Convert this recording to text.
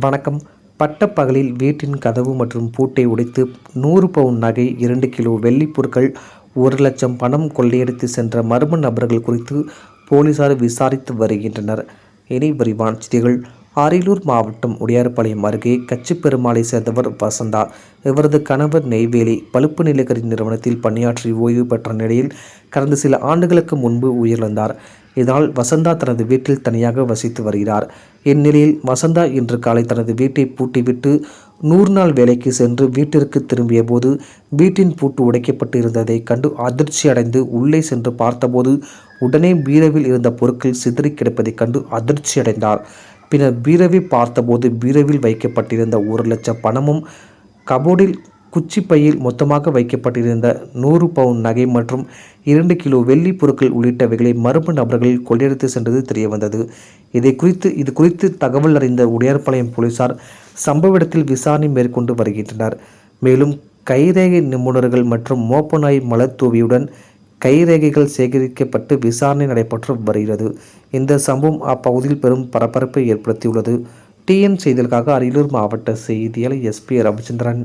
வணக்கம். பட்டப்பகலில் வீட்டின் கதவு மற்றும் பூட்டை உடைத்து 100 பவுன் நகை, 2 கிலோ வெள்ளிப் பொருட்கள், 1 லட்சம் பணம் கொள்ளையடித்து சென்ற மர்ம நபர்கள் குறித்து போலீசார் விசாரித்து வருகின்றனர். இனி விரிவான செய்திகள். அரியலூர் மாவட்டம் உடையார்பாளையம் அருகே கச்சிப்பெருமாளை சேர்ந்தவர் வசந்தா. இவரது கணவர் நெய்வேலி பழுப்பு நிலக்கரி நிறுவனத்தில் பணியாற்றி ஓய்வு பெற்ற நிலையில் கடந்த சில ஆண்டுகளுக்கு முன்பு உயிரிழந்தார். இதனால் வசந்தா தனது வீட்டில் தனியாக வசித்து வருகிறார். இந்நிலையில் வசந்தா இன்று காலை தனது வீட்டை பூட்டிவிட்டு 100 நாள் வேலைக்கு சென்று வீட்டிற்கு திரும்பிய போது வீட்டின் பூட்டு உடைக்கப்பட்டு இருந்ததை கண்டு அதிர்ச்சி அடைந்து உள்ளே சென்று பார்த்தபோது உடனே பீரோவில் இருந்த பொருட்கள் சிதறி கிடப்பதை கண்டு அதிர்ச்சி அடைந்தார். பின்னர் பீரோவை பார்த்தபோது பீரோவில் வைக்கப்பட்டிருந்த 1 லட்சம் பணமும் கபோர்டில் குச்சிப்பையில் மொத்தமாக வைக்கப்பட்டிருந்த 100 பவுன் நகை மற்றும் 2 கிலோ வெள்ளி பொருட்கள் உள்ளிட்டவைகளை மர்ம நபர்கள் கொள்ளையடித்து சென்றது தெரியவந்தது. இது குறித்து தகவல் அறிந்த உடையார்பாளையம் போலீசார் சம்பவ இடத்தில் விசாரணை மேற்கொண்டு வருகின்றனர். மேலும் கைரேகை நிபுணர்கள் மற்றும் மோப்பநாய் மலர் தூவியுடன் கைரேகைகள் சேகரிக்கப்பட்டு விசாரணை நடைபெற்று வருகிறது. இந்த சம்பவம் அப்பகுதியில் பெரும் பரபரப்பை ஏற்படுத்தியுள்ளது. டிஎன் செய்திகளுக்காக அரியலூர் மாவட்ட செய்தியாளர் SP ரவிச்சந்திரன்.